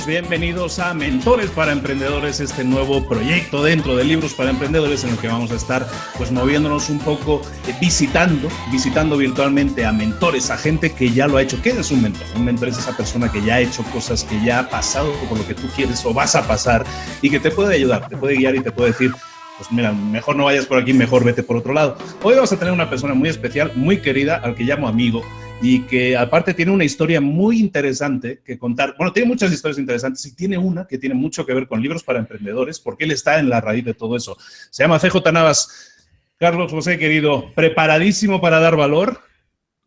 bienvenidos a Mentores para Emprendedores, este nuevo proyecto dentro de Libros para Emprendedores en el que vamos a estar pues moviéndonos un poco, visitando virtualmente a mentores, a gente que ya lo ha hecho. ¿Qué es un mentor? Un mentor es esa persona que ya ha hecho cosas, que ya ha pasado por lo que tú quieres o vas a pasar y que te puede ayudar, te puede guiar y te puede decir, pues mira, mejor no vayas por aquí, mejor vete por otro lado. Hoy vamos a tener una persona muy especial, muy querida, al que llamo amigo, y que aparte tiene una historia muy interesante que contar. Bueno, tiene muchas historias interesantes y tiene una que tiene mucho que ver con Libros para Emprendedores, porque él está en la raíz de todo eso. Se llama CJ Navas. Carlos José, querido, ¿preparadísimo para dar valor?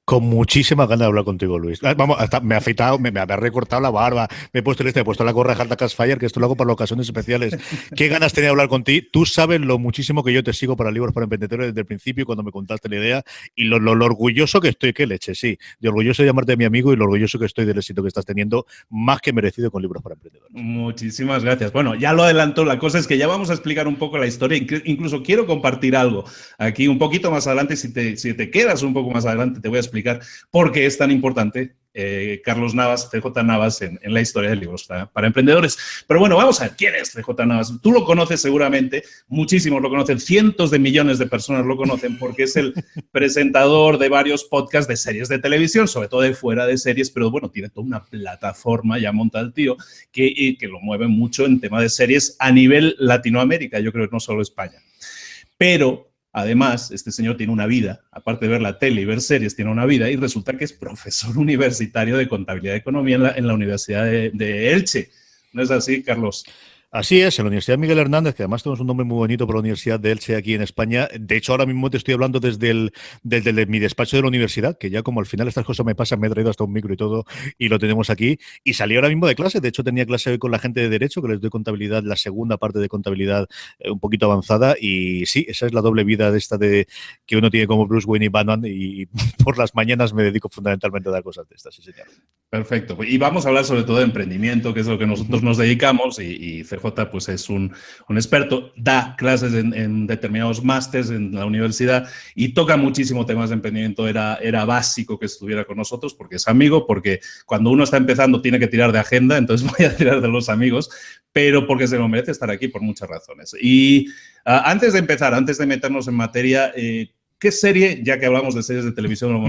Con muchísimas ganas de hablar contigo, Luis. Vamos, hasta me ha afeitado, me ha recortado la barba, me he puesto me he puesto la gorra de Halta Fire, que esto lo hago para ocasiones especiales. Qué ganas tenía de hablar contigo. Tú sabes lo muchísimo que yo te sigo para Libros para Emprendedores desde el principio, cuando me contaste la idea, y lo orgulloso que estoy, qué leche, sí. De orgulloso de llamarte mi amigo y lo orgulloso que estoy del éxito que estás teniendo, más que merecido con Libros para Emprendedores. Muchísimas gracias. Bueno, ya lo adelanto, la cosa es que ya vamos a explicar un poco la historia, incluso quiero compartir algo aquí un poquito más adelante, si te quedas un poco más adelante, te voy a explicar por qué es tan importante Carlos Navas, CJ Navas, en la historia de Libros para Emprendedores. Pero bueno, vamos a ver, ¿quién es CJ Navas? Tú lo conoces seguramente, muchísimos lo conocen, cientos de millones de personas lo conocen porque es el presentador de varios podcasts de series de televisión, sobre todo de fuera de series, pero bueno, tiene toda una plataforma ya montada el tío que lo mueve mucho en tema de series a nivel Latinoamérica, yo creo que no solo España. Pero además, este señor tiene una vida, aparte de ver la tele y ver series, tiene una vida y resulta que es profesor universitario de Contabilidad y Economía en la Universidad de Elche. ¿No es así, Carlos? Así es, en la Universidad Miguel Hernández, que además tenemos un nombre muy bonito para la Universidad de Elche aquí en España. De hecho, ahora mismo te estoy hablando desde mi despacho de la universidad, que ya como al final estas cosas me pasan, me he traído hasta un micro y todo, y lo tenemos aquí. Y salí ahora mismo de clase. De hecho, tenía clase hoy con la gente de Derecho, que les doy contabilidad, la segunda parte de contabilidad un poquito avanzada. Y sí, esa es la doble vida de esta de que uno tiene como Bruce Wayne y Batman. Y por las mañanas me dedico fundamentalmente a dar cosas de estas, sí, señor. Perfecto. Y vamos a hablar sobre todo de emprendimiento, que es lo que nosotros nos dedicamos, y CJ pues es un experto, da clases en determinados másters en la universidad y toca muchísimo temas de emprendimiento. Era básico que estuviera con nosotros porque es amigo, porque cuando uno está empezando tiene que tirar de agenda, entonces voy a tirar de los amigos, pero porque se lo merece estar aquí por muchas razones. Y antes de empezar, antes de meternos en materia, ¿qué serie, ya que hablamos de series de televisión,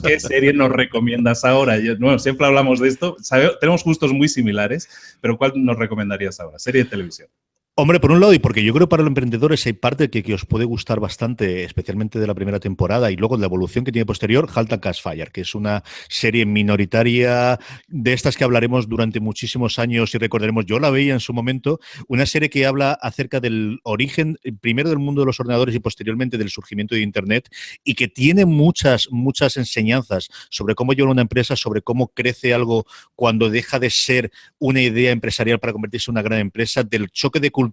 qué serie nos recomiendas ahora? Bueno, siempre hablamos de esto, tenemos gustos muy similares, pero ¿cuál nos recomendarías ahora? Serie de televisión. Hombre, por un lado, y porque yo creo que para los emprendedores hay parte que os puede gustar bastante, especialmente de la primera temporada y luego de la evolución que tiene posterior, Halt and Catch Fire, que es una serie minoritaria de estas que hablaremos durante muchísimos años y recordaremos. Yo la veía en su momento, una serie que habla acerca del origen, primero del mundo de los ordenadores y posteriormente del surgimiento de Internet, y que tiene muchas enseñanzas sobre cómo lleva una empresa, sobre cómo crece algo cuando deja de ser una idea empresarial para convertirse en una gran empresa, del choque de cultura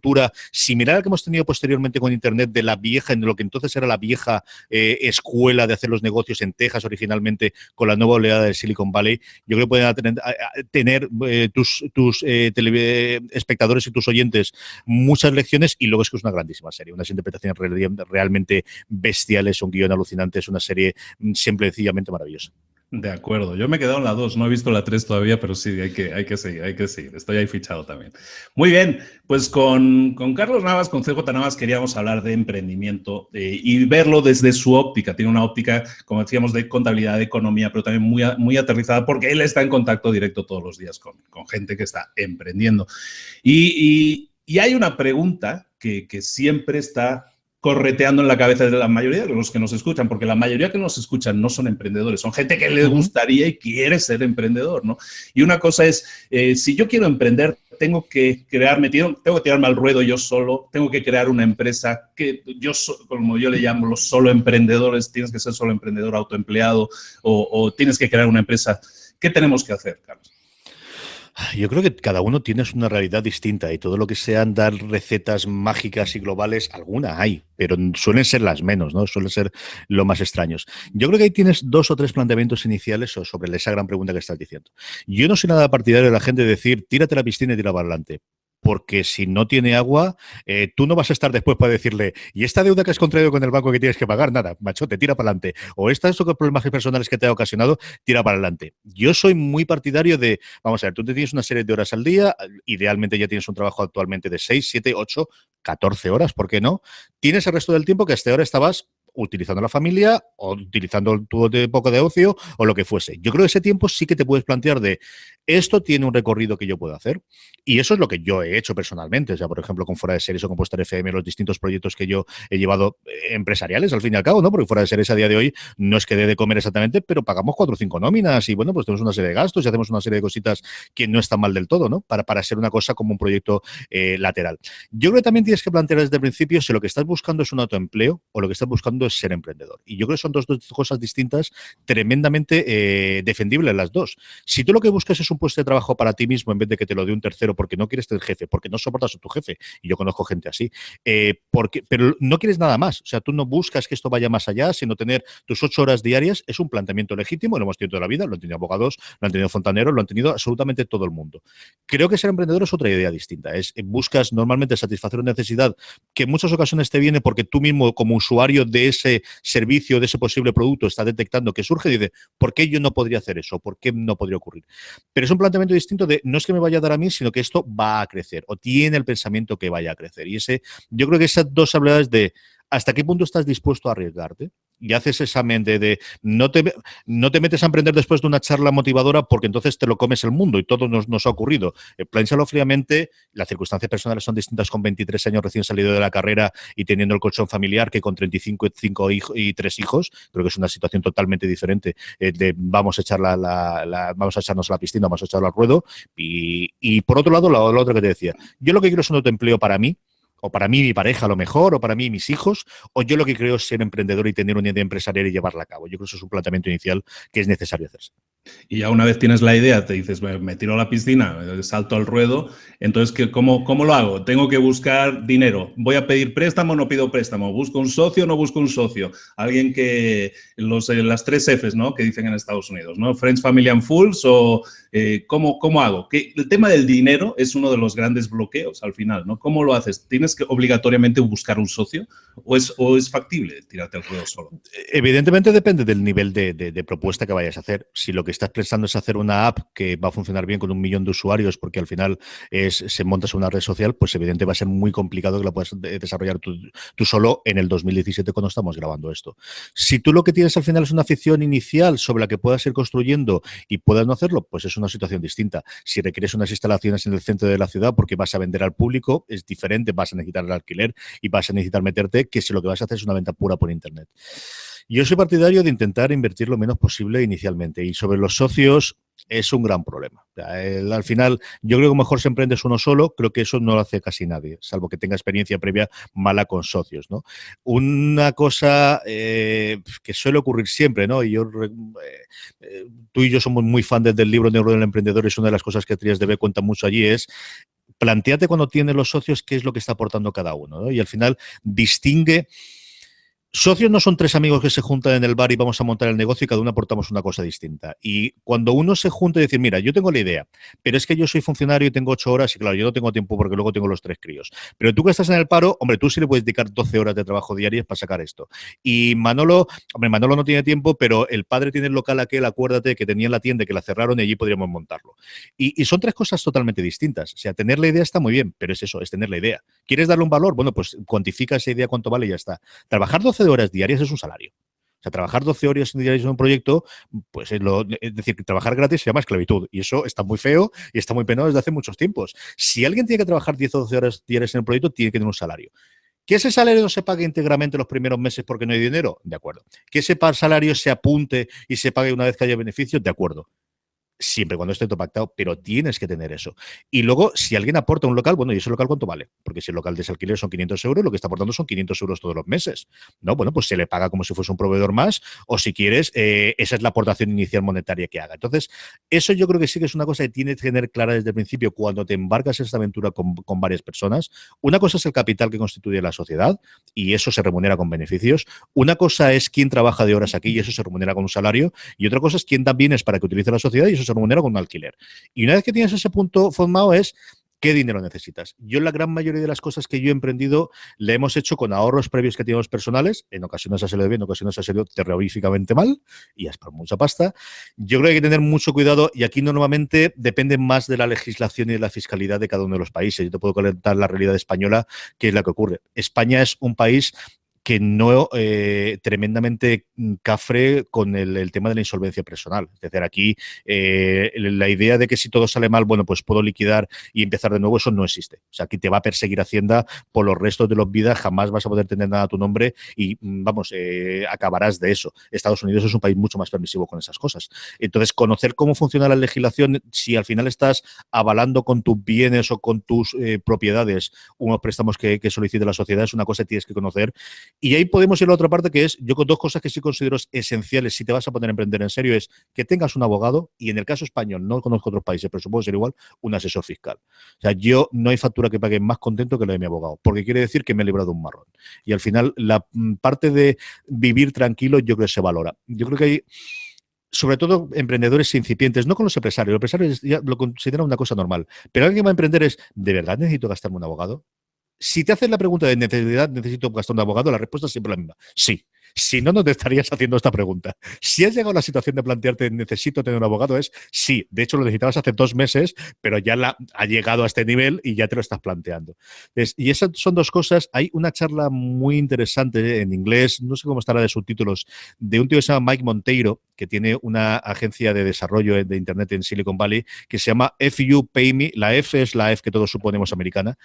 similar al que hemos tenido posteriormente con Internet, de la vieja, en lo que entonces era la vieja escuela de hacer los negocios en Texas originalmente, con la nueva oleada de Silicon Valley. Yo creo que pueden tener tus espectadores y tus oyentes muchas lecciones, y luego es que es una grandísima serie, unas interpretaciones realmente bestiales, un guión alucinante, es una serie simple y sencillamente maravillosa. De acuerdo, yo me he quedado en la 2, no he visto la 3 todavía, pero sí, hay que seguir, estoy ahí fichado también. Muy bien, pues con Carlos Navas, con CJ Navas, queríamos hablar de emprendimiento y verlo desde su óptica. Tiene una óptica, como decíamos, de contabilidad, de economía, pero también muy aterrizada, porque él está en contacto directo todos los días con gente que está emprendiendo. Y hay una pregunta que siempre está correteando en la cabeza de la mayoría de los que nos escuchan, porque la mayoría que nos escuchan no son emprendedores, son gente que les gustaría y quiere ser emprendedor, ¿no? Y una cosa es, si yo quiero emprender, tengo que tirarme al ruedo yo solo, tengo que crear una empresa que como yo le llamo, los solo emprendedores, tienes que ser solo emprendedor autoempleado o tienes que crear una empresa. ¿Qué tenemos que hacer, Carlos? Yo creo que cada uno tiene una realidad distinta y todo lo que sean dar recetas mágicas y globales, alguna hay, pero suelen ser las menos, ¿no? Suelen ser lo más extraños. Yo creo que ahí tienes 2 o 3 planteamientos iniciales sobre esa gran pregunta que estás diciendo. Yo no soy nada partidario de la gente de decir, tírate a la piscina y tira para adelante. porque si no tiene agua, tú no vas a estar después para decirle, y esta deuda que has contraído con el banco que tienes que pagar, nada, machote, tira para adelante. O estos problemas personales que te ha ocasionado, tira para adelante. Yo soy muy partidario de, vamos a ver, tú te tienes una serie de horas al día, idealmente ya tienes un trabajo actualmente de 6, 7, 8, 14 horas, ¿por qué no? Tienes el resto del tiempo que hasta ahora estabas utilizando la familia o utilizando tu época de ocio o lo que fuese. Yo creo que ese tiempo sí que te puedes plantear de esto tiene un recorrido que yo puedo hacer. Y eso es lo que yo he hecho personalmente. O sea, por ejemplo, con Fuera de Series o con Postar FM, los distintos proyectos que yo he llevado empresariales, al fin y al cabo, ¿no? Porque Fuera de Series a día de hoy no es que dé de comer exactamente, pero pagamos 4 o 5 nóminas y, bueno, pues tenemos una serie de gastos y hacemos una serie de cositas que no están mal del todo, ¿no? Para ser una cosa como un proyecto lateral. Yo creo que también tienes que plantear desde el principio si lo que estás buscando es un autoempleo o lo que estás buscando es ser emprendedor. Y yo creo que son dos cosas distintas, tremendamente defendibles las dos. Si tú lo que buscas es un puesto de trabajo para ti mismo en vez de que te lo dé un tercero porque no quieres ser jefe, porque no soportas a tu jefe, y yo conozco gente así, pero no quieres nada más. O sea, tú no buscas que esto vaya más allá, sino tener tus 8 horas diarias, es un planteamiento legítimo, lo hemos tenido toda la vida, lo han tenido abogados, lo han tenido fontaneros, lo han tenido absolutamente todo el mundo. Creo que ser emprendedor es otra idea distinta. Buscas normalmente satisfacer una necesidad que en muchas ocasiones te viene porque tú mismo, como usuario de ese servicio, de ese posible producto, estás detectando que surge y dices, ¿por qué yo no podría hacer eso? ¿Por qué no podría ocurrir? Pero es un planteamiento distinto de no es que me vaya a dar a mí, sino que esto va a crecer o tiene el pensamiento que vaya a crecer. Y yo creo que esas dos habilidades de hasta qué punto estás dispuesto a arriesgarte y haces esa mente de no te metes a emprender después de una charla motivadora porque entonces te lo comes el mundo y todo nos ha ocurrido. Piénsalo fríamente, las circunstancias personales son distintas con 23 años recién salido de la carrera y teniendo el colchón familiar que con 35 y 3 hijos. Creo que es una situación totalmente diferente de vamos a vamos a echarnos a la piscina, vamos a echarlo al ruedo. Y por otro lado, lo otro que te decía, yo lo que quiero es un autoempleo para mí, o para mí mi pareja a lo mejor, o para mí mis hijos, o yo lo que creo es ser emprendedor y tener una idea empresarial y llevarla a cabo. Yo creo que eso es un planteamiento inicial que es necesario hacerse. Y ya una vez tienes la idea, te dices, me tiro a la piscina, salto al ruedo, entonces, ¿cómo lo hago? Tengo que buscar dinero. ¿Voy a pedir préstamo o no pido préstamo? ¿Busco un socio o no busco un socio? Alguien que, las 3 Fs, ¿no? Que dicen en Estados Unidos, ¿no? Friends, Family and Fools, o ¿cómo hago? Que el tema del dinero es uno de los grandes bloqueos al final, ¿no? ¿Cómo lo haces? ¿Tienes que obligatoriamente buscar un socio o es factible tirarte al ruedo solo? Evidentemente depende del nivel de propuesta que vayas a hacer. Si lo que estás pensando es hacer una app que va a funcionar bien con 1 millón de usuarios, porque al final se monta una red social, pues evidentemente va a ser muy complicado que la puedas desarrollar tú solo en el 2017 cuando estamos grabando esto. Si tú lo que tienes al final es una afición inicial sobre la que puedas ir construyendo y puedas no hacerlo, pues es una situación distinta. Si requieres unas instalaciones en el centro de la ciudad porque vas a vender al público, es diferente, vas a necesitar el alquiler y vas a necesitar meterte que si lo que vas a hacer es una venta pura por internet. Yo soy partidario de intentar invertir lo menos posible inicialmente y sobre los socios es un gran problema. Al final, yo creo que mejor se emprendes uno solo, creo que eso no lo hace casi nadie, salvo que tenga experiencia previa mala con socios, ¿no? Una cosa que suele ocurrir siempre, ¿no? Y tú y yo somos muy fans del libro Neuro del Emprendedor, es una de las cosas que Trías de B cuenta mucho allí, es plantéate cuando tienes los socios qué es lo que está aportando cada uno, ¿no? Y al final distingue. Socios no son 3 amigos que se juntan en el bar y vamos a montar el negocio y cada uno aportamos una cosa distinta. Y cuando uno se junta y dice, mira, yo tengo la idea, pero es que yo soy funcionario y tengo 8 horas y claro, yo no tengo tiempo porque luego tengo los 3 críos. Pero tú que estás en el paro, hombre, tú sí le puedes dedicar 12 horas de trabajo diarias para sacar esto. Y Manolo no tiene tiempo, pero el padre tiene el local aquel, acuérdate, que tenía en la tienda, que la cerraron y allí podríamos montarlo. Y son 3 cosas totalmente distintas. O sea, tener la idea está muy bien, pero es eso, es tener la idea. ¿Quieres darle un valor? Bueno, pues cuantifica esa idea, cuánto vale y ya está. Trabajar 12 horas diarias es un salario. O sea, trabajar 12 horas diarias en un proyecto, pues es decir, que trabajar gratis se llama esclavitud. Y eso está muy feo y está muy penado desde hace muchos tiempos. Si alguien tiene que trabajar 10 o 12 horas diarias en un proyecto, tiene que tener un salario. ¿Que ese salario no se pague íntegramente los primeros meses porque no hay dinero? De acuerdo. ¿Que ese salario se apunte y se pague una vez que haya beneficios? De acuerdo. Siempre cuando esté todo pactado, pero tienes que tener eso. Y luego, si alguien aporta un local, bueno, ¿y ese local cuánto vale? Porque si el local de ese alquiler son 500 euros, lo que está aportando son 500 euros todos los meses. No, bueno, pues se le paga como si fuese un proveedor más, o si quieres, esa es la aportación inicial monetaria que haga. Entonces, eso yo creo que sí que es una cosa que tienes que tener clara desde el principio cuando te embarcas en esta aventura con varias personas. Una cosa es el capital que constituye la sociedad, y eso se remunera con beneficios. Una cosa es quién trabaja de horas aquí, y eso se remunera con un salario. Y otra cosa es quién también es para que utilice la sociedad, y eso se remunera con un alquiler. Y una vez que tienes ese punto formado es ¿qué dinero necesitas? Yo la gran mayoría de las cosas que yo he emprendido le hemos hecho con ahorros previos que teníamos personales. En ocasiones ha salido bien, en ocasiones ha salido terroríficamente mal y es por mucha pasta. Yo creo que hay que tener mucho cuidado y aquí normalmente depende más de la legislación y de la fiscalidad de cada uno de los países. Yo te puedo comentar la realidad española, que es la que ocurre. España es un país que no tremendamente cafre con el tema de la insolvencia personal. Es decir, aquí la idea de que si todo sale mal, bueno, pues puedo liquidar y empezar de nuevo, eso no existe. O sea, aquí te va a perseguir Hacienda por los restos de los vidas, jamás vas a poder tener nada a tu nombre y, vamos, acabarás de eso. Estados Unidos es un país mucho más permisivo con esas cosas. Entonces, conocer cómo funciona la legislación, si al final estás avalando con tus bienes o con tus propiedades unos préstamos que solicite la sociedad, es una cosa que tienes que conocer. Y ahí podemos ir a la otra parte, que es, yo con dos cosas que sí considero esenciales si te vas a poner a emprender en serio, es que tengas un abogado y en el caso español, no conozco otros países, pero supongo ser igual, un asesor fiscal. O sea, yo no hay factura que pague más contento que la de mi abogado, porque quiere decir que me he librado de un marrón. Y al final, la parte de vivir tranquilo, yo creo que se valora. Yo creo que hay sobre todo emprendedores incipientes, no con los empresarios. Los empresarios ya lo consideran una cosa normal, pero alguien que va a emprender es, ¿de verdad necesito gastarme un abogado? Si te hacen la pregunta de necesidad, ¿necesito gastar un abogado? La respuesta es siempre la misma. Sí. Si no, no te estarías haciendo esta pregunta. Si has llegado a la situación de plantearte necesito tener un abogado, es sí. De hecho, lo necesitabas hace 2 meses, pero ya ha llegado a este nivel y ya te lo estás planteando. Y esas son dos cosas. Hay una charla muy interesante en inglés, no sé cómo estará de subtítulos, de un tío que se llama Mike Monteiro, que tiene una agencia de desarrollo de Internet en Silicon Valley, que se llama If You Pay Me. La F es la F que todos suponemos americana,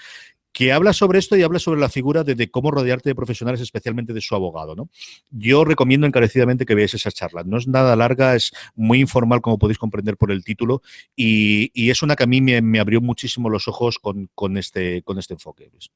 que habla sobre esto y habla sobre la figura de cómo rodearte de profesionales, especialmente de su abogado, ¿no? Yo recomiendo encarecidamente que veáis esa charla. No es nada larga, es muy informal, como podéis comprender por el título, y es una que a mí me abrió muchísimo los ojos con este enfoque, Luis.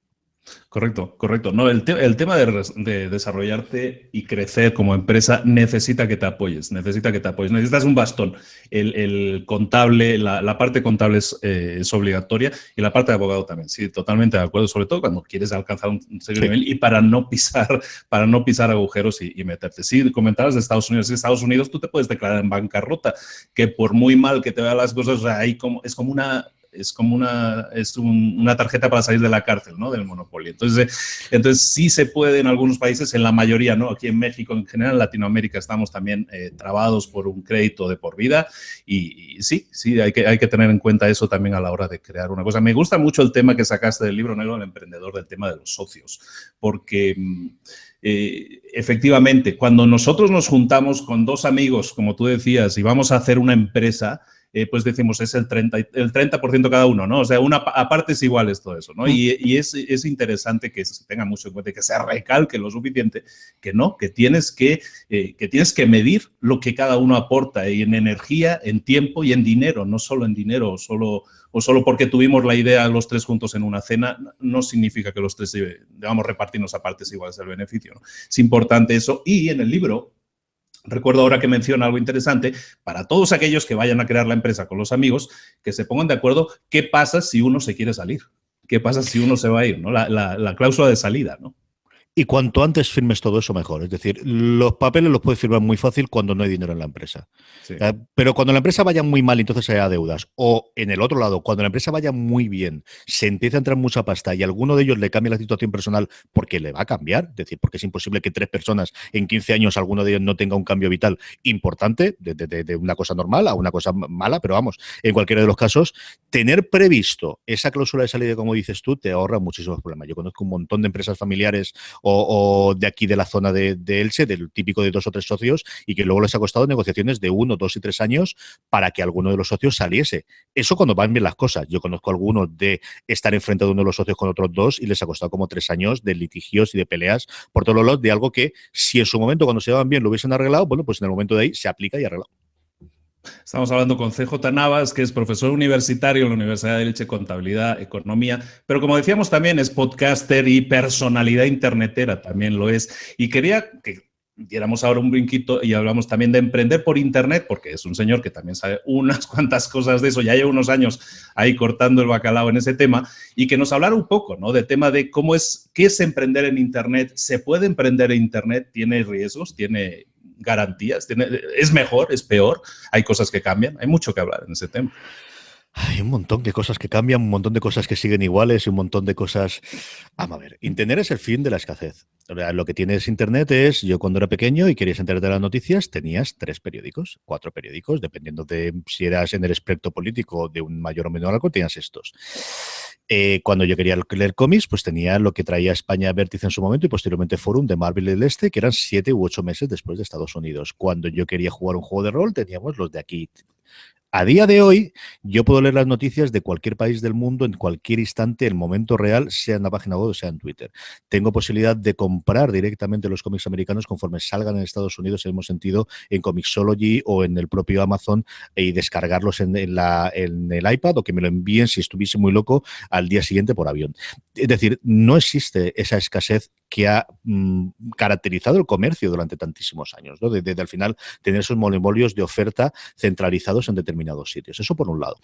Correcto, correcto. No, el tema de desarrollarte y crecer como empresa necesita que te apoyes, necesitas un bastón. El contable, la parte contable es obligatoria y la parte de abogado también. Sí, totalmente de acuerdo, sobre todo cuando quieres alcanzar un serio nivel y para no pisar agujeros y meterte. Sí, comentabas de Estados Unidos. En Estados Unidos tú te puedes declarar en bancarrota, que por muy mal que te vean las cosas, o sea, es como una tarjeta para salir de la cárcel, ¿no? Del monopolio. Entonces sí se puede en algunos países, en la mayoría, ¿no? Aquí en México, en general, en Latinoamérica, estamos también trabados por un crédito de por vida y sí, hay que tener en cuenta eso también a la hora de crear una cosa. Me gusta mucho el tema que sacaste del libro negro del emprendedor, del tema de los socios, porque efectivamente, cuando nosotros nos juntamos con 2 amigos, como tú decías, y vamos a hacer una empresa, pues decimos, es el 30% cada uno, ¿no? O sea, a partes iguales todo eso, ¿no? Y es interesante que se tenga mucho en cuenta y que se recalque lo suficiente que tienes que medir lo que cada uno aporta en energía, en tiempo y en dinero, no solo en dinero o solo porque tuvimos la idea los 3 juntos en una cena, no significa que los 3 debamos repartirnos a partes iguales el beneficio, ¿no? Es importante eso. Y en el libro, recuerdo ahora que menciona algo interesante, para todos aquellos que vayan a crear la empresa con los amigos, que se pongan de acuerdo qué pasa si uno se quiere salir, qué pasa si uno se va a ir, ¿no? La cláusula de salida, ¿no? Y cuanto antes firmes todo eso, mejor. Es decir, los papeles los puedes firmar muy fácil cuando no hay dinero en la empresa. Sí. Pero cuando la empresa vaya muy mal, entonces haya deudas. O en el otro lado, cuando la empresa vaya muy bien, se empieza a entrar mucha pasta y a alguno de ellos le cambia la situación personal porque le va a cambiar. Es decir, porque es imposible que 3 personas en 15 años, alguno de ellos no tenga un cambio vital importante, de una cosa normal a una cosa mala, pero vamos, en cualquiera de los casos, tener previsto esa cláusula de salida, como dices tú, te ahorra muchísimos problemas. Yo conozco un montón de empresas familiares o de aquí de la zona de Elche, del típico de 2 o 3 socios, y que luego les ha costado negociaciones de 1, 2 y 3 años para que alguno de los socios saliese. Eso cuando van bien las cosas. Yo conozco algunos de estar enfrente de uno de los socios con otros 2 y les ha costado como 3 años de litigios y de peleas por todos los lados de algo que si en su momento cuando se llevan bien lo hubiesen arreglado, bueno, pues en el momento de ahí se aplica y arreglado. Estamos hablando con CJ Navas, que es profesor universitario en la Universidad de Elche, Contabilidad, Economía, pero como decíamos también es podcaster y personalidad internetera, también lo es. Y quería que diéramos ahora un brinquito y hablamos también de emprender por internet, porque es un señor que también sabe unas cuantas cosas de eso, ya lleva unos años ahí cortando el bacalao en ese tema, y que nos hablara un poco, ¿no? Del tema de qué es emprender en internet. ¿Se puede emprender en internet? ¿Tiene riesgos? ¿Tiene garantías? ¿Es mejor? ¿Es peor? ¿Hay cosas que cambian? Hay mucho que hablar en ese tema. Hay un montón de cosas que cambian, un montón de cosas que siguen iguales y un montón de cosas... Vamos a ver, Internet es el fin de la escasez. O sea, lo que tienes Internet es, yo cuando era pequeño y querías enterarte de las noticias, tenías 3 periódicos, 4 periódicos, dependiendo de si eras en el espectro político de un mayor o menor algo, tenías estos. Cuando yo quería leer cómics, pues tenía lo que traía España Vértice en su momento y posteriormente Forum de Marvel del Este, que eran 7 u 8 meses después de Estados Unidos. Cuando yo quería jugar un juego de rol, teníamos los de aquí. A día de hoy, yo puedo leer las noticias de cualquier país del mundo en cualquier instante, en momento real, sea en la página web o sea en Twitter. Tengo posibilidad de comprar directamente los cómics americanos conforme salgan en Estados Unidos, en el sentido, en Comixology o en el propio Amazon, y descargarlos en el iPad o que me lo envíen, si estuviese muy loco, al día siguiente por avión. Es decir, no existe esa escasez que ha caracterizado el comercio durante tantísimos años, ¿no? Desde al final tener esos monopolios de oferta centralizados en determinados sitios. Eso por un lado.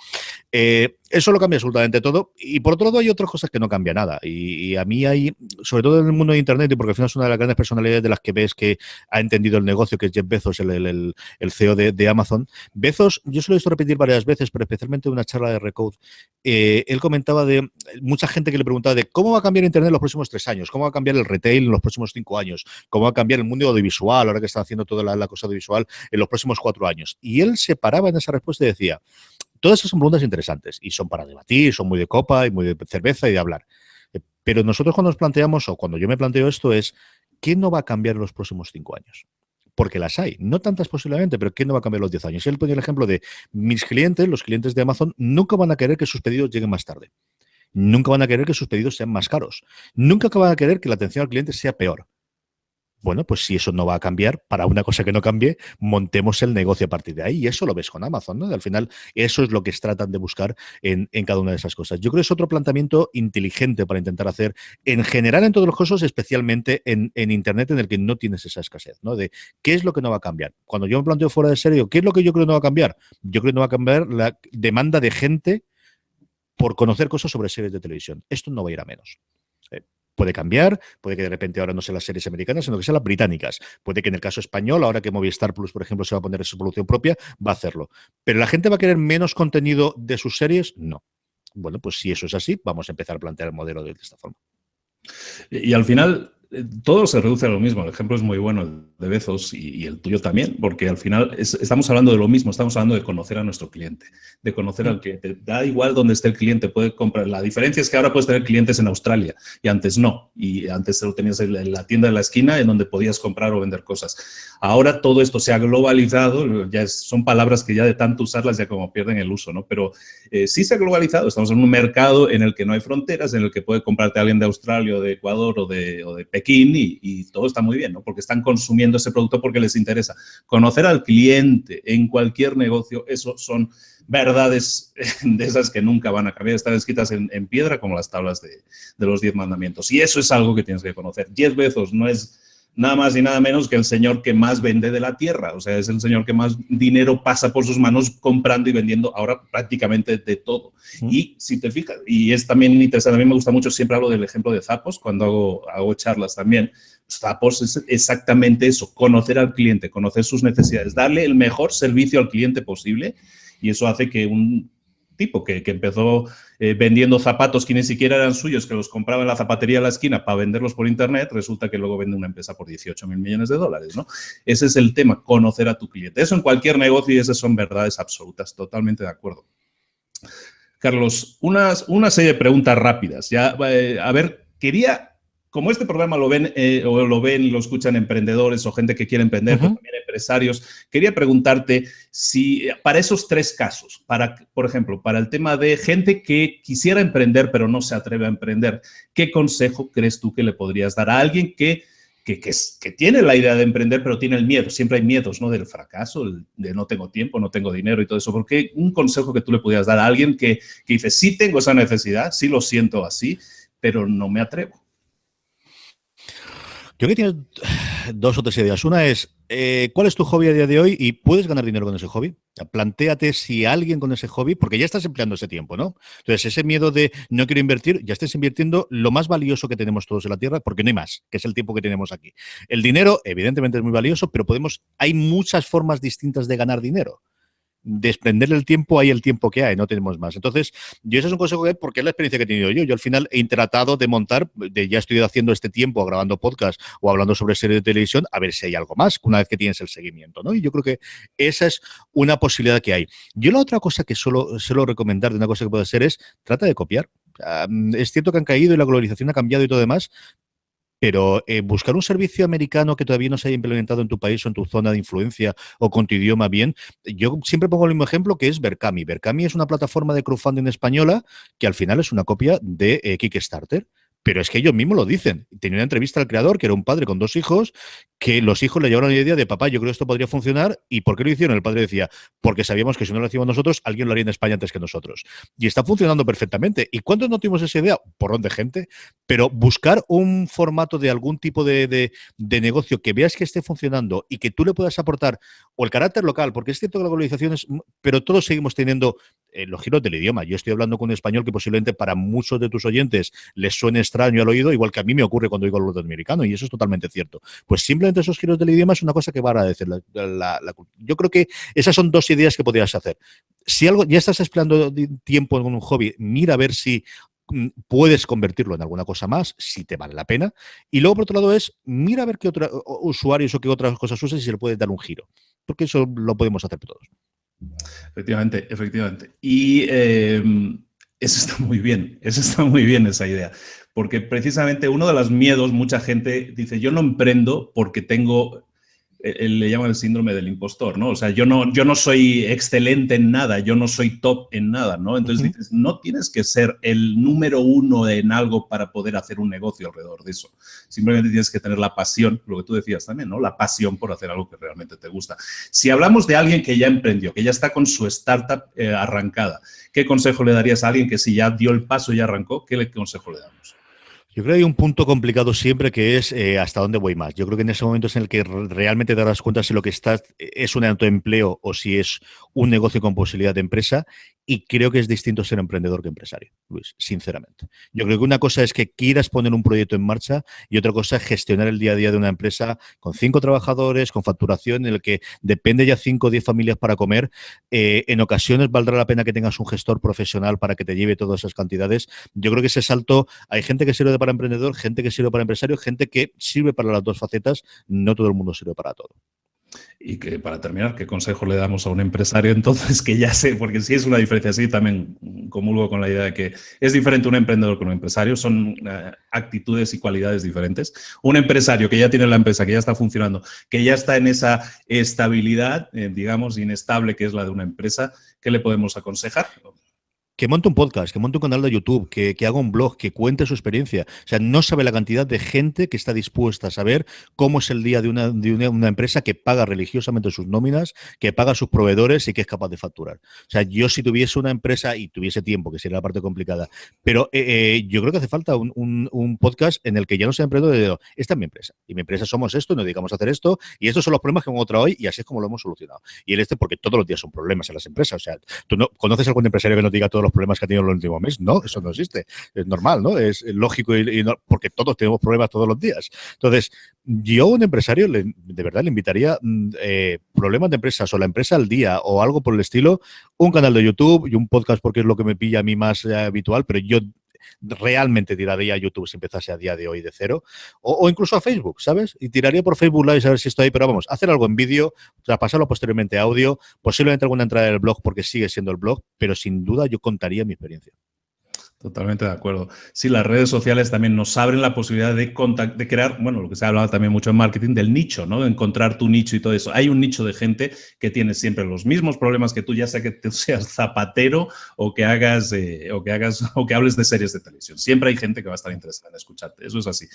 Eso lo cambia absolutamente todo. Y por otro lado hay otras cosas que no cambia nada. Y a mí hay, sobre todo en el mundo de Internet, y porque al final es una de las grandes personalidades de las que ves que ha entendido el negocio, que es Jeff Bezos, el CEO de Amazon. Bezos, yo se lo he visto repetir varias veces, pero especialmente en una charla de Recode, él comentaba de mucha gente que le preguntaba de cómo va a cambiar Internet en los próximos 3 años, cómo va a cambiar el retail en los próximos 5 años, cómo va a cambiar el mundo audiovisual, ahora que están haciendo toda la cosa audiovisual en los próximos 4 años. Y él se paraba en esa respuesta y decía, todas esas son preguntas interesantes y son para debatir, son muy de copa y muy de cerveza y de hablar. Pero nosotros cuando nos planteamos, o cuando yo me planteo esto, es ¿qué no va a cambiar en los próximos 5 años? Porque las hay, no tantas posiblemente, pero ¿qué no va a cambiar en los 10 años? Él ponía el ejemplo de mis clientes, los clientes de Amazon, nunca van a querer que sus pedidos lleguen más tarde. Nunca van a querer que sus pedidos sean más caros. Nunca van a querer que la atención al cliente sea peor. Bueno, pues si eso no va a cambiar, para una cosa que no cambie, montemos el negocio a partir de ahí. Y eso lo ves con Amazon, ¿no? Al final, eso es lo que tratan de buscar en cada una de esas cosas. Yo creo que es otro planteamiento inteligente para intentar hacer, en general, en todos los casos, especialmente en Internet, en el que no tienes esa escasez, ¿no? De qué es lo que no va a cambiar. Cuando yo me planteo fuera de serio, ¿qué es lo que yo creo que no va a cambiar? Yo creo que no va a cambiar la demanda de gente por conocer cosas sobre series de televisión. Esto no va a ir a menos. Puede cambiar, puede que de repente ahora no sean las series americanas, sino que sean las británicas. Puede que en el caso español, ahora que Movistar Plus, por ejemplo, se va a poner su producción propia, va a hacerlo. ¿Pero la gente va a querer menos contenido de sus series? No. Bueno, pues si eso es así, vamos a empezar a plantear el modelo de esta forma. Y al final, todo se reduce a lo mismo. El ejemplo es muy bueno, el de Bezos y el tuyo también, porque al final estamos hablando de lo mismo, estamos hablando de conocer a nuestro cliente, de conocer al cliente. Da igual donde esté el cliente, puede comprar. La diferencia es que ahora puedes tener clientes en Australia y antes no. Y antes lo tenías en la tienda de la esquina en donde podías comprar o vender cosas. Ahora todo esto se ha globalizado, son palabras que ya de tanto usarlas ya como pierden el uso, ¿no? Pero sí se ha globalizado. Estamos en un mercado en el que no hay fronteras, en el que puede comprarte alguien de Australia o de Ecuador o de Pekín y todo está muy bien, ¿no? Porque están consumiendo ese producto porque les interesa. Conocer al cliente en cualquier negocio, eso son verdades de esas que nunca van a cambiar, están escritas en piedra como las tablas de los 10 mandamientos. Y eso es algo que tienes que conocer. 10 Bezos no es nada más y nada menos que el señor que más vende de la tierra. O sea, es el señor que más dinero pasa por sus manos comprando y vendiendo ahora prácticamente de todo. Y si te fijas, y es también interesante, a mí me gusta mucho, siempre hablo del ejemplo de Zappos cuando hago charlas también. Zappos es exactamente eso, conocer al cliente, conocer sus necesidades, darle el mejor servicio al cliente posible, y eso hace que un tipo que empezó vendiendo zapatos que ni siquiera eran suyos, que los compraba en la zapatería de la esquina para venderlos por internet, resulta que luego vende una empresa por 18.000 millones de dólares, ¿no? Ese es el tema, conocer a tu cliente. Eso en cualquier negocio y esas son verdades absolutas, totalmente de acuerdo. Carlos, una serie de preguntas rápidas. Ya, a ver, como este programa lo ven y lo escuchan emprendedores o gente que quiere emprender, pero también empresarios, quería preguntarte si para esos 3 casos, por ejemplo, para el tema de gente que quisiera emprender pero no se atreve a emprender, ¿qué consejo crees tú que le podrías dar a alguien que tiene la idea de emprender, pero tiene el miedo? Siempre hay miedos, ¿no? Del fracaso, de no tengo tiempo, no tengo dinero y todo eso. ¿Por qué un consejo que tú le pudieras dar a alguien que dice, sí tengo esa necesidad, sí lo siento así, pero no me atrevo? Yo creo que tienes 2 o 3 ideas. Una es, ¿cuál es tu hobby a día de hoy y puedes ganar dinero con ese hobby? Plantéate si alguien con ese hobby, porque ya estás empleando ese tiempo, ¿no? Entonces, ese miedo de no quiero invertir, ya estés invirtiendo lo más valioso que tenemos todos en la Tierra, porque no hay más, que es el tiempo que tenemos aquí. El dinero, evidentemente, es muy valioso, pero hay muchas formas distintas de ganar dinero. desprender el tiempo, hay el tiempo que hay, no tenemos más. Entonces, yo ese es un consejo que porque es la experiencia que he tenido yo. Yo al final he tratado de montar, ya estoy haciendo este tiempo grabando podcast o hablando sobre series de televisión, a ver si hay algo más, una vez que tienes el seguimiento, ¿no? Y yo creo que esa es una posibilidad que hay. Yo la otra cosa que suelo recomendar de una cosa que puede ser es, trata de copiar. Es cierto que han caído y la globalización ha cambiado y todo demás, pero buscar un servicio americano que todavía no se haya implementado en tu país o en tu zona de influencia o con tu idioma bien, yo siempre pongo el mismo ejemplo que es Berkami. Berkami es una plataforma de crowdfunding española que al final es una copia de Kickstarter. Pero es que ellos mismos lo dicen. Tenía una entrevista al creador, que era un padre con 2 hijos, que los hijos le llevaron la idea de, papá, yo creo que esto podría funcionar. ¿Y por qué lo hicieron? El padre decía, porque sabíamos que si no lo hacíamos nosotros, alguien lo haría en España antes que nosotros. Y está funcionando perfectamente. ¿Y cuántos no tuvimos esa idea? Porrón de gente. Pero buscar un formato de algún tipo de negocio que veas que esté funcionando y que tú le puedas aportar, o el carácter local, porque es cierto que la globalización es, pero todos seguimos teniendo los giros del idioma. Yo estoy hablando con un español que posiblemente para muchos de tus oyentes les suene extraño al oído, igual que a mí me ocurre cuando oigo al norteamericano, y eso es totalmente cierto. Pues simplemente esos giros del idioma es una cosa que va a agradecer yo creo que esas son 2 ideas que podrías hacer. Si algo ya estás empleando tiempo en un hobby, mira a ver si puedes convertirlo en alguna cosa más, si te vale la pena. Y luego, por otro lado, es mira a ver qué otros usuarios o qué otras cosas usas y si le puedes dar un giro. Porque eso lo podemos hacer todos. Efectivamente, efectivamente. Y eso está muy bien esa idea. Porque precisamente uno de los miedos, mucha gente dice, yo no emprendo porque tengo, le llaman el síndrome del impostor, ¿no? O sea, yo no soy excelente en nada, yo no soy top en nada, ¿no? Entonces dices, no tienes que ser el número 1 en algo para poder hacer un negocio alrededor de eso. Simplemente tienes que tener la pasión, lo que tú decías también, ¿no? La pasión por hacer algo que realmente te gusta. Si hablamos de alguien que ya emprendió, que ya está con su startup arrancada, ¿qué consejo le darías a alguien que si ya dio el paso y ya arrancó, qué consejo le damos? Yo creo que hay un punto complicado siempre que es hasta dónde voy más. Yo creo que en ese momento es en el que realmente te darás cuenta si lo que estás es un autoempleo o si es un negocio con posibilidad de empresa. Y creo que es distinto ser emprendedor que empresario, Luis, sinceramente. Yo creo que una cosa es que quieras poner un proyecto en marcha y otra cosa es gestionar el día a día de una empresa con 5 trabajadores, con facturación, en el que depende ya 5 o 10 familias para comer. En ocasiones valdrá la pena que tengas un gestor profesional para que te lleve todas esas cantidades. Yo creo que ese salto, hay gente que sirve para emprendedor, gente que sirve para empresario, gente que sirve para las 2 facetas, no todo el mundo sirve para todo. Y que para terminar, ¿qué consejo le damos a un empresario entonces? Que ya sé, porque sí es una diferencia, sí, también comulgo con la idea de que es diferente un emprendedor que un empresario, son actitudes y cualidades diferentes. Un empresario que ya tiene la empresa, que ya está funcionando, que ya está en esa estabilidad, digamos, inestable que es la de una empresa, ¿qué le podemos aconsejar? Que monte un podcast, que monte un canal de YouTube, que haga un blog, que cuente su experiencia. O sea, no sabe la cantidad de gente que está dispuesta a saber cómo es el día de una empresa que paga religiosamente sus nóminas, que paga sus proveedores y que es capaz de facturar. O sea, yo si tuviese una empresa y tuviese tiempo, que sería la parte complicada, pero yo creo que hace falta un podcast en el que ya no sea emprendedor de esta es mi empresa. Y mi empresa somos esto, y nos dedicamos a hacer esto, y estos son los problemas que hemos encontrado hoy, y así es como lo hemos solucionado. Y porque todos los días son problemas en las empresas. O sea, tú no conoces a algún empresario que no diga todos los problemas que ha tenido en el último mes. No, eso no existe. Es normal, ¿no? Es lógico y no, porque todos tenemos problemas todos los días. Entonces, yo a un empresario de verdad le invitaría problemas de empresas o la empresa al día o algo por el estilo, un canal de YouTube y un podcast porque es lo que me pilla a mí más habitual, pero yo realmente tiraría a YouTube si empezase a día de hoy de cero, o incluso a Facebook, ¿sabes? Y tiraría por Facebook Live a ver si estoy ahí, pero vamos, hacer algo en vídeo, traspasarlo posteriormente a audio, posiblemente alguna entrada en el blog porque sigue siendo el blog, pero sin duda yo contaría mi experiencia. Totalmente de acuerdo. Sí, las redes sociales también nos abren la posibilidad de crear, bueno, lo que se ha hablado también mucho en marketing, del nicho, ¿no? De encontrar tu nicho y todo eso. Hay un nicho de gente que tiene siempre los mismos problemas que tú, ya sea que tú seas zapatero o que hagas, o que hables de series de televisión. Siempre hay gente que va a estar interesada en escucharte. Eso es así.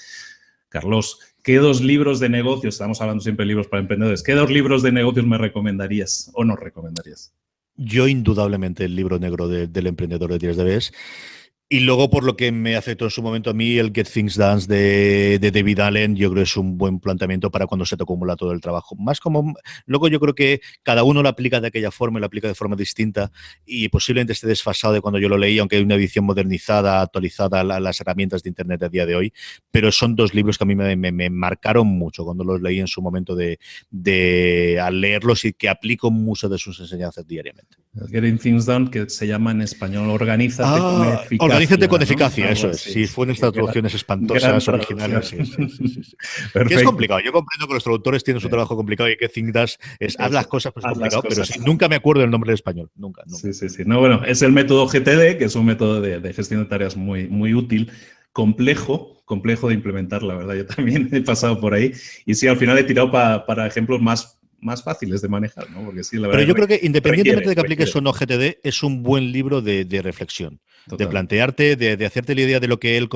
Carlos, ¿qué 2 libros de negocios, estamos hablando siempre de libros para emprendedores, ¿qué 2 libros de negocios me recomendarías o nos recomendarías? Yo indudablemente el libro negro del emprendedor de Días de Bes. Y luego, por lo que me afectó en su momento a mí, el Get Things Done de David Allen, yo creo que es un buen planteamiento para cuando se te acumula todo el trabajo. Más como, luego yo creo que cada uno lo aplica de aquella forma y lo aplica de forma distinta y posiblemente esté desfasado de cuando yo lo leí, aunque hay una edición modernizada, actualizada a las herramientas de Internet a día de hoy. Pero son dos libros que a mí me marcaron mucho cuando los leí en su momento al leerlos y que aplico muchas de sus enseñanzas diariamente. Getting Things Done, que se llama en español Organízate con eficacia. Organízate con eficacia, ¿no? eso es. Sí, fue en estas traducciones espantosas, originales. Sí. Que es complicado. Yo comprendo que los traductores tienen su trabajo complicado y que Think Does es haz las cosas, pues es complicado, pero sí, nunca me acuerdo el nombre en español. Nunca. Sí. No, bueno, es el método GTD, que es un método de gestión de tareas muy, muy útil. Complejo de implementar, la verdad. Yo también he pasado por ahí. Y sí, al final he tirado para ejemplos más fáciles de manejar, ¿no? Porque sí, la verdad. Pero yo creo que independientemente de que apliques o no GTD, es un buen libro de reflexión. Total. De plantearte, de hacerte la idea de lo que él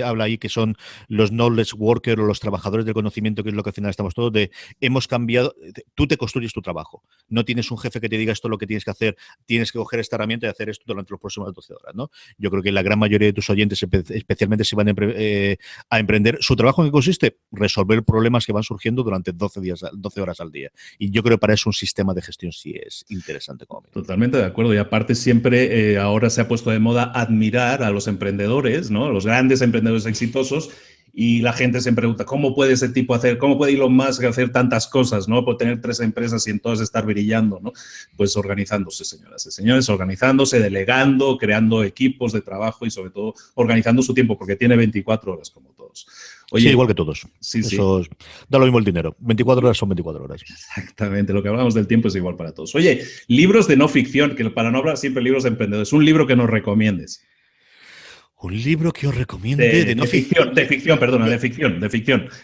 habla ahí, que son los knowledge workers o los trabajadores del conocimiento, que es lo que al final estamos todos, hemos cambiado, tú te construyes tu trabajo. No tienes un jefe que te diga esto es lo que tienes que hacer, tienes que coger esta herramienta y hacer esto durante las próximas 12 horas, ¿no? Yo creo que la gran mayoría de tus oyentes, especialmente si van a emprender, su trabajo en qué consiste, resolver problemas que van surgiendo durante 12 horas al día. Y yo creo que para eso un sistema de gestión sí es interesante. Totalmente de acuerdo. Y aparte siempre ahora se ha puesto de moda admirar a los emprendedores, ¿no? A los grandes emprendedores exitosos. Y la gente se pregunta, ¿cómo puede ese tipo hacer, cómo puede Elon Musk hacer tantas cosas, ¿no? Por tener 3 empresas y en todas estar brillando, ¿no? Pues organizándose, señoras y señores, organizándose, delegando, creando equipos de trabajo y sobre todo organizando su tiempo, porque tiene 24 horas como todos. Oye, sí, igual que todos. Sí. Da lo mismo el dinero. 24 horas son 24 horas. Exactamente. Lo que hablamos del tiempo es igual para todos. Oye, libros de no ficción, que para no hablar siempre libros de emprendedores, un libro que nos recomiendes. Un libro que os recomiende de no ficción. De ficción.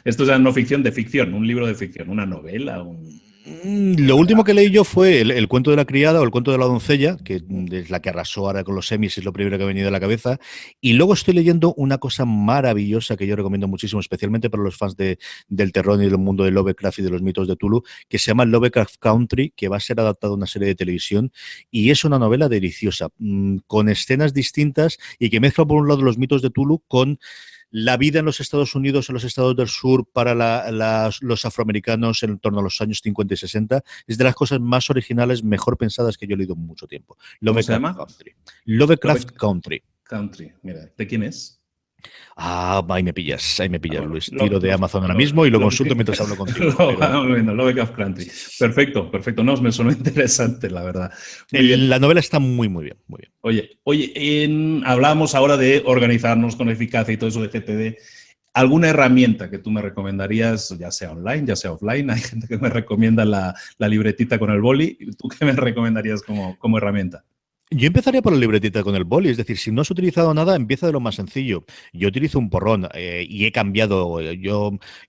Esto es no ficción, de ficción. Un libro de ficción, una novela, Lo último que leí yo fue el cuento de la criada o el cuento de la doncella, que es la que arrasó ahora con los Emmys, es lo primero que ha venido a la cabeza. Y luego estoy leyendo una cosa maravillosa que yo recomiendo muchísimo, especialmente para los fans del terror y del mundo de Lovecraft y de los mitos de Tulu, que se llama Lovecraft Country, que va a ser adaptada a una serie de televisión. Y es una novela deliciosa, con escenas distintas y que mezcla por un lado los mitos de Tulu con la vida en los Estados Unidos, en los estados del sur, para los afroamericanos en torno a los años 50 y 60, es de las cosas más originales, mejor pensadas que yo he leído en mucho tiempo. Lovecraft Country. Lovecraft Country. Mira, ¿de quién es? Ahí me pillas, Luis. Tiro de Amazon ahora mismo y lo consulto mientras hablo contigo. Lovecraft Country. Perfecto. No, me sonó interesante, la verdad. La novela está muy bien. Oye, hablábamos ahora de organizarnos con eficacia y todo eso de GTD. ¿Alguna herramienta que tú me recomendarías, ya sea online, ya sea offline? Hay gente que me recomienda la libretita con el boli. ¿Tú qué me recomendarías como herramienta? Yo empezaría por la libretita con el boli, es decir, si no has utilizado nada, empieza de lo más sencillo. Yo utilizo un porrón y he cambiado,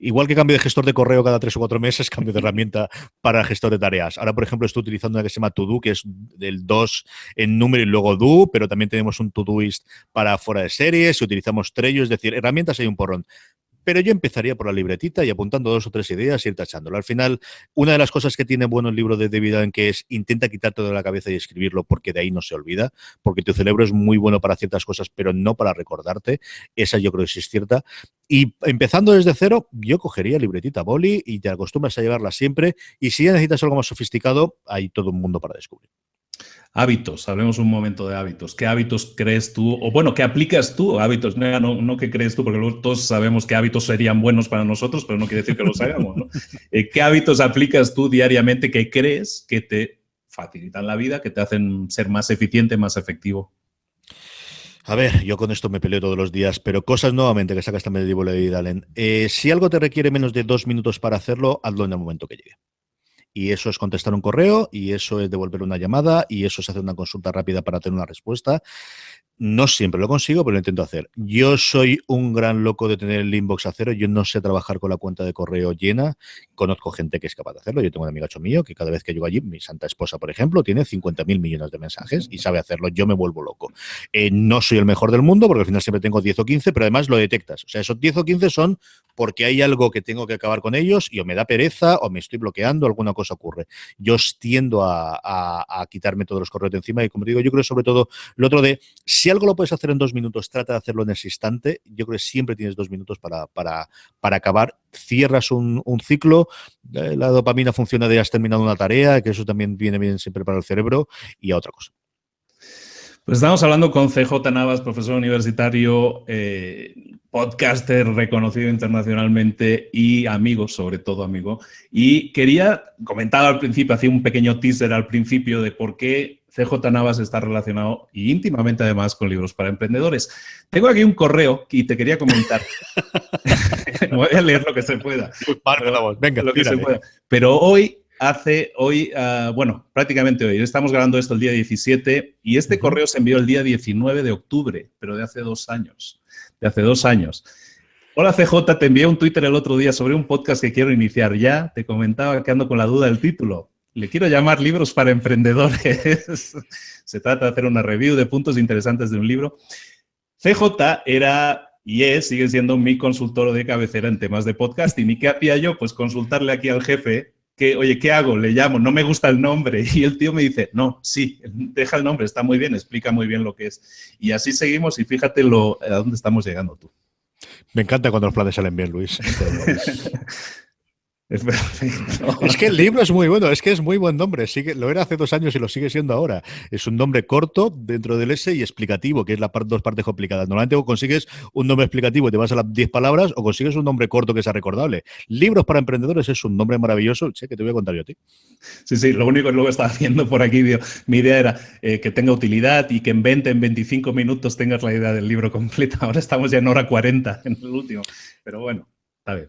igual que cambio de gestor de correo cada 3 o 4 meses, cambio de herramienta para gestor de tareas. Ahora, por ejemplo, estoy utilizando una que se llama To Do, que es del 2 en número y luego Do, pero también tenemos un Todoist para fuera de series, utilizamos Trello, es decir, herramientas hay un porrón. Pero yo empezaría por la libretita y apuntando 2 o 3 ideas y ir tachándolo. Al final, una de las cosas que tiene bueno el libro de David Allen, que es intenta quitarte de la cabeza y escribirlo porque de ahí no se olvida, porque tu cerebro es muy bueno para ciertas cosas, pero no para recordarte. Esa yo creo que sí es cierta. Y empezando desde cero, yo cogería libretita, boli y te acostumbras a llevarla siempre. Y si ya necesitas algo más sofisticado, hay todo un mundo para descubrir. Hábitos, hablemos un momento de hábitos. ¿Qué hábitos crees tú? O bueno, ¿qué aplicas tú? Hábitos, no qué crees tú, porque luego todos sabemos qué hábitos serían buenos para nosotros, pero no quiere decir que los hagamos, ¿no? ¿Qué hábitos aplicas tú diariamente que crees que te facilitan la vida, que te hacen ser más eficiente, más efectivo? A ver, yo con esto me peleo todos los días, pero cosas nuevamente que sacas también de libro de Allen. Si algo te requiere menos de 2 minutos para hacerlo, hazlo en el momento que llegue. Y eso es contestar un correo, y eso es devolver una llamada, y eso es hacer una consulta rápida para tener una respuesta. No siempre lo consigo, pero lo intento hacer. Yo soy un gran loco de tener el inbox a cero. Yo no sé trabajar con la cuenta de correo llena. Conozco gente que es capaz de hacerlo. Yo tengo un amigacho mío que cada vez que llego allí, mi santa esposa, por ejemplo, tiene 50.000 millones de mensajes y sabe hacerlo. Yo me vuelvo loco. No soy el mejor del mundo porque al final siempre tengo 10 o 15, pero además lo detectas. O sea, esos 10 o 15 son porque hay algo que tengo que acabar con ellos y o me da pereza o me estoy bloqueando, alguna cosa ocurre. Yo tiendo a quitarme todos los correos de encima y, como te digo, yo creo sobre todo lo otro de si Si algo lo puedes hacer en 2 minutos, trata de hacerlo en ese instante. Yo creo que siempre tienes 2 minutos para acabar. Cierras un ciclo, la dopamina funciona de has terminado una tarea, que eso también viene bien siempre para el cerebro, y a otra cosa. Pues estamos hablando con CJ Navas, profesor universitario, podcaster reconocido internacionalmente y amigo, sobre todo amigo. Y quería comentar al principio, hacía un pequeño teaser al principio de por qué CJ Navas está relacionado y íntimamente además con libros para emprendedores. Tengo aquí un correo y te quería comentar. Voy a leer lo que se pueda. Venga, lo que se pueda. Pero hoy, bueno, prácticamente hoy, estamos grabando esto el día 17 y este correo se envió el día 19 de octubre, pero de hace 2 años. De hace 2 años. Hola CJ, te envié un Twitter el otro día sobre un podcast que quiero iniciar ya. Te comentaba que ando con la duda del título. Le quiero llamar Libros para Emprendedores. Se trata de hacer una review de puntos interesantes de un libro. CJ era y sigue siendo mi consultor de cabecera en temas de podcasting. ¿Y qué hacía yo? Pues consultarle aquí al jefe que, oye, ¿qué hago? Le llamo, no me gusta el nombre. Y el tío me dice, no, sí, deja el nombre, está muy bien, explica muy bien lo que es. Y así seguimos y fíjate a dónde estamos llegando tú. Me encanta cuando los planes salen bien, Luis. Es perfecto. Es que el libro es muy bueno, es que es muy buen nombre. Lo era hace 2 años y lo sigue siendo ahora. Es un nombre corto dentro del S y explicativo, que es las 2 partes complicadas. Normalmente o consigues un nombre explicativo y te vas a las 10 palabras o consigues un nombre corto que sea recordable. Libros para Emprendedores es un nombre maravilloso. Sé que te voy a contar yo a ti. Sí, lo único que luego estaba haciendo por aquí, mi idea era que tenga utilidad y que en 25 minutos tengas la idea del libro completa. Ahora estamos ya en hora 40 en el último. Pero bueno.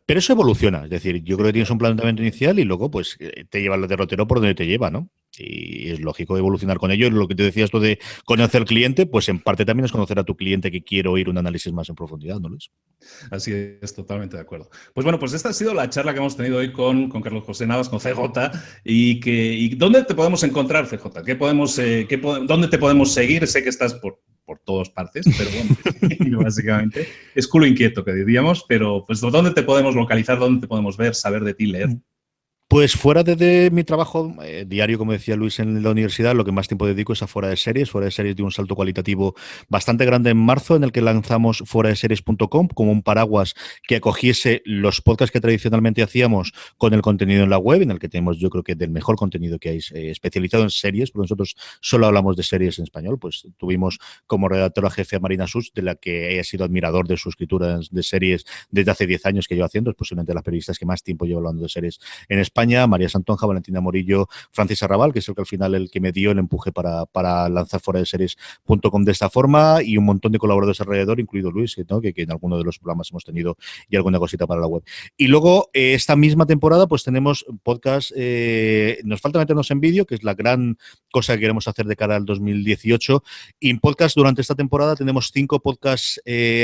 Pero eso evoluciona, es decir, yo creo que tienes un planteamiento inicial y luego pues te lleva el derrotero por donde te lleva, ¿no? Y es lógico evolucionar con ello. Lo que te decías tú de conocer al cliente, pues en parte también es conocer a tu cliente que quiere oír un análisis más en profundidad, ¿no, Luis? Así es, totalmente de acuerdo. Pues bueno, pues esta ha sido la charla que hemos tenido hoy con Carlos José Navas, con CJ. ¿Y dónde te podemos encontrar, CJ? ¿Dónde te podemos seguir? Sé que estás por todas partes, pero bueno, básicamente es culo inquieto, que diríamos, pero pues ¿dónde te podemos localizar? ¿Dónde te podemos ver, saber de ti, leer? Pues fuera de mi trabajo diario, como decía Luis, en la universidad, lo que más tiempo dedico es a Fuera de Series. Fuera de Series dio un salto cualitativo bastante grande en marzo, en el que lanzamos fueradeseries.com como un paraguas que acogiese los podcasts que tradicionalmente hacíamos con el contenido en la web, en el que tenemos, yo creo que del mejor contenido que hay especializado en series, porque nosotros solo hablamos de series en español. Pues tuvimos como redactora jefe a Marina Such, de la que he sido admirador de su escritura de series desde hace 10 años que llevo haciendo. Es posiblemente las periodistas que más tiempo llevo hablando de series en España. María Santonja, Valentina Morillo, Francis Arrabal, que es el que al final el que me dio el empuje para lanzar fuera de series.com de esta forma, y un montón de colaboradores alrededor, incluido Luis, ¿no? que en alguno de los programas hemos tenido y alguna cosita para la web. Y luego, esta misma temporada, pues tenemos podcast, nos falta meternos en vídeo, que es la gran cosa que queremos hacer de cara al 2018, y en podcast durante esta temporada tenemos 5 podcasts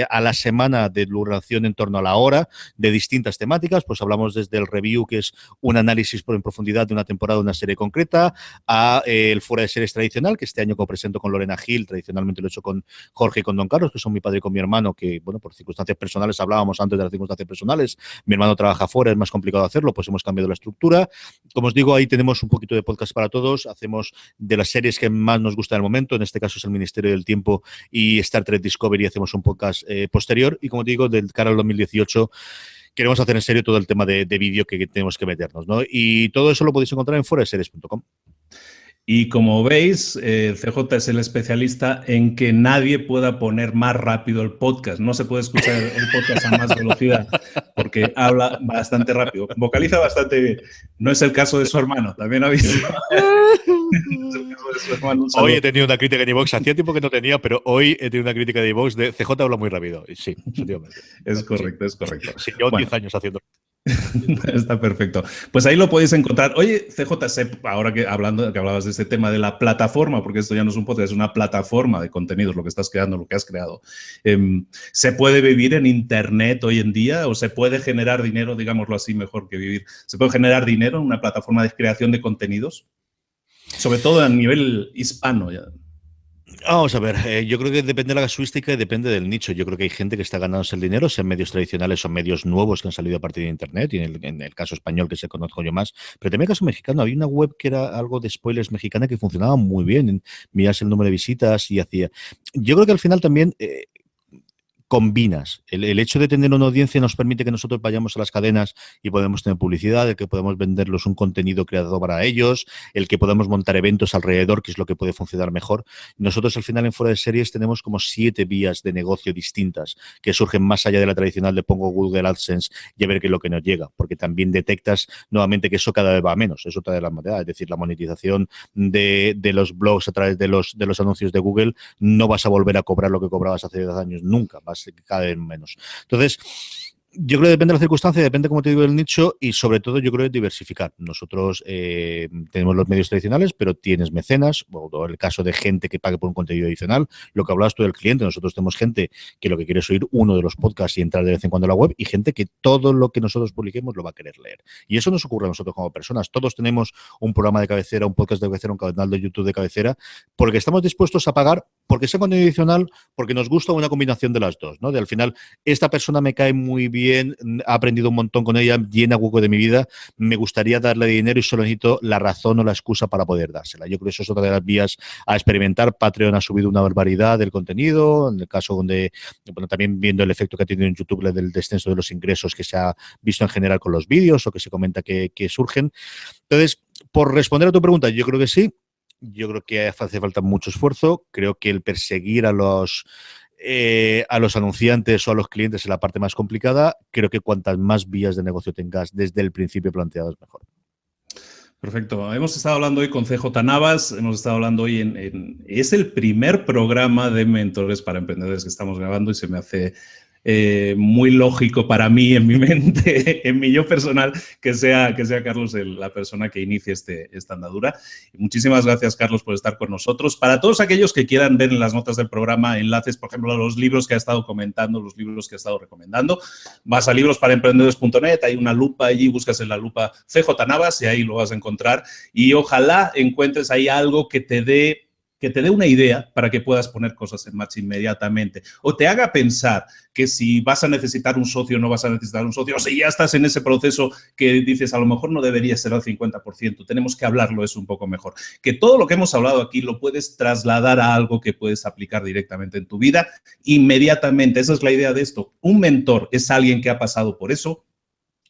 a la semana de duración en torno a la hora, de distintas temáticas. Pues hablamos desde el review, que es un análisis en profundidad de una temporada de una serie concreta, a el fuera de series tradicional, que este año copresento con Lorena Gil, tradicionalmente lo he hecho con Jorge y con Don Carlos, que son mi padre y con mi hermano, que, bueno, por circunstancias personales, hablábamos antes de las circunstancias personales, mi hermano trabaja fuera, es más complicado hacerlo, pues hemos cambiado la estructura. Como os digo, ahí tenemos un poquito de podcast para todos, hacemos de las series que más nos gusta en el momento, en este caso es El Ministerio del Tiempo y Star Trek Discovery, hacemos un podcast posterior, y como te digo, del cara al 2018, queremos hacer en serio todo el tema de vídeo que tenemos que meternos, ¿no? Y todo eso lo podéis encontrar en fueradeseries.com. Y como veis, CJ es el especialista en que nadie pueda poner más rápido el podcast. No se puede escuchar el podcast a más velocidad porque habla bastante rápido, vocaliza bastante bien. No es el caso de su hermano, también ha visto. Hoy he tenido una crítica en iVoox, hacía tiempo que no tenía, pero hoy he tenido una crítica de iVoox de CJ habla muy rápido. Sí, efectivamente. Es correcto, es correcto. Sí, llevo 10 años haciendo. Está perfecto. Pues ahí lo podéis encontrar. Oye, CJ, ahora que hablabas de este tema de la plataforma, porque esto ya no es un podcast, es una plataforma de contenidos, lo que estás creando, lo que has creado. ¿Se puede vivir en Internet hoy en día o se puede generar dinero, digámoslo así, mejor que vivir? ¿Se puede generar dinero en una plataforma de creación de contenidos? Sobre todo a nivel hispano ya. Vamos a ver, yo creo que depende de la casuística y depende del nicho. Yo creo que hay gente que está ganándose el dinero, sean medios tradicionales o medios nuevos que han salido a partir de Internet, y en el caso español que se conozco yo más, pero también en el caso mexicano, había una web que era algo de spoilers mexicana que funcionaba muy bien. Miras el número de visitas y hacía... Yo creo que al final también... combinas. El hecho de tener una audiencia nos permite que nosotros vayamos a las cadenas y podemos tener publicidad, el que podemos venderlos un contenido creado para ellos, el que podemos montar eventos alrededor, que es lo que puede funcionar mejor. Nosotros al final en Fuera de Series tenemos como 7 vías de negocio distintas que surgen más allá de la tradicional de pongo Google AdSense y a ver qué es lo que nos llega, porque también detectas nuevamente que eso cada vez va a menos. Es otra de las maneras, es decir, la monetización de los blogs a través de los anuncios de Google, no vas a volver a cobrar lo que cobrabas hace 10 años, nunca. Cada vez menos. Entonces, yo creo que depende de la circunstancia, depende, como te digo, del nicho y sobre todo yo creo que diversificar. Nosotros tenemos los medios tradicionales, pero tienes mecenas, o el caso de gente que pague por un contenido adicional. Lo que hablabas tú del cliente, nosotros tenemos gente que lo que quiere es oír uno de los podcasts y entrar de vez en cuando a la web, y gente que todo lo que nosotros publiquemos lo va a querer leer. Y eso nos ocurre a nosotros como personas. Todos tenemos un programa de cabecera, un podcast de cabecera, un canal de YouTube de cabecera, porque estamos dispuestos a pagar, porque sea contenido adicional, porque nos gusta una combinación de las dos, ¿no? De al final, esta persona me cae muy bien, ha aprendido un montón con ella, llena hueco de mi vida, me gustaría darle dinero y solo necesito la razón o la excusa para poder dársela. Yo creo que eso es otra de las vías a experimentar. Patreon ha subido una barbaridad del contenido, en el caso donde, bueno, también viendo el efecto que ha tenido en YouTube del descenso de los ingresos que se ha visto en general con los vídeos o que se comenta que surgen. Entonces, por responder a tu pregunta, yo creo que sí. Yo creo que hace falta mucho esfuerzo. Creo que el perseguir a los anunciantes o a los clientes es la parte más complicada. Creo que cuantas más vías de negocio tengas desde el principio planteadas, mejor. Perfecto. Hemos estado hablando hoy con CJ Navas, hemos estado hablando hoy es el primer programa de mentores para emprendedores que estamos grabando y se me hace muy lógico para mí, en mi mente, en mi yo personal, que sea Carlos la persona que inicie esta andadura. Y muchísimas gracias, Carlos, por estar con nosotros. Para todos aquellos que quieran ver en las notas del programa enlaces, por ejemplo, a los libros que ha estado comentando, los libros que ha estado recomendando, vas a librosparaemprendedores.net, hay una lupa allí, buscas en la lupa CJ Navas y ahí lo vas a encontrar. Y ojalá encuentres ahí algo que te dé una idea para que puedas poner cosas en marcha inmediatamente o te haga pensar que si vas a necesitar un socio o no vas a necesitar un socio, o si ya estás en ese proceso que dices a lo mejor no debería ser al 50%, tenemos que hablarlo eso un poco mejor. Que todo lo que hemos hablado aquí lo puedes trasladar a algo que puedes aplicar directamente en tu vida inmediatamente. Esa es la idea de esto. Un mentor es alguien que ha pasado por eso,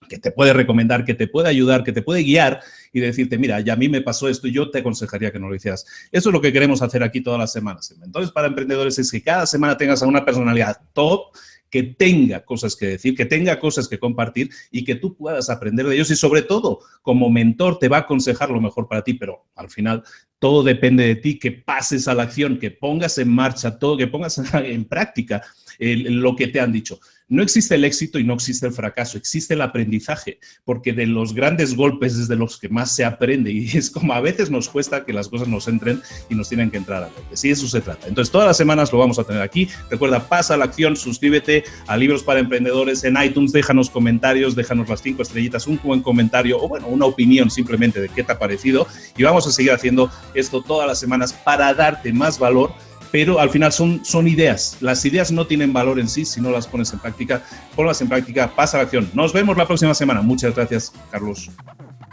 que te puede recomendar, que te puede ayudar, que te puede guiar y decirte, mira, ya a mí me pasó esto y yo te aconsejaría que no lo hicieras. Eso es lo que queremos hacer aquí todas las semanas. En Mentores para Emprendedores es que cada semana tengas a una personalidad top que tenga cosas que decir, que tenga cosas que compartir y que tú puedas aprender de ellos y sobre todo, como mentor te va a aconsejar lo mejor para ti, pero al final todo depende de ti, que pases a la acción, que pongas en marcha todo, que pongas en práctica lo que te han dicho. No existe el éxito y no existe el fracaso, existe el aprendizaje, porque de los grandes golpes es de los que más se aprende y es como a veces nos cuesta que las cosas nos entren y nos tienen que entrar a golpes. Y eso se trata. Entonces, todas las semanas lo vamos a tener aquí. Recuerda, pasa a la acción, suscríbete a Libros para Emprendedores en iTunes, déjanos comentarios, déjanos las 5 estrellitas, un buen comentario o, bueno, una opinión simplemente de qué te ha parecido y vamos a seguir haciendo esto todas las semanas para darte más valor. Pero al final son ideas. Las ideas no tienen valor en sí si no las pones en práctica. Ponlas en práctica, pasa a la acción. Nos vemos la próxima semana. Muchas gracias, Carlos.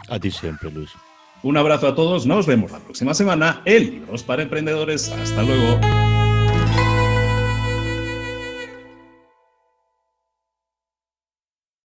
A ti siempre, Luis. Un abrazo a todos. Nos vemos la próxima semana en Libros para Emprendedores. Hasta luego.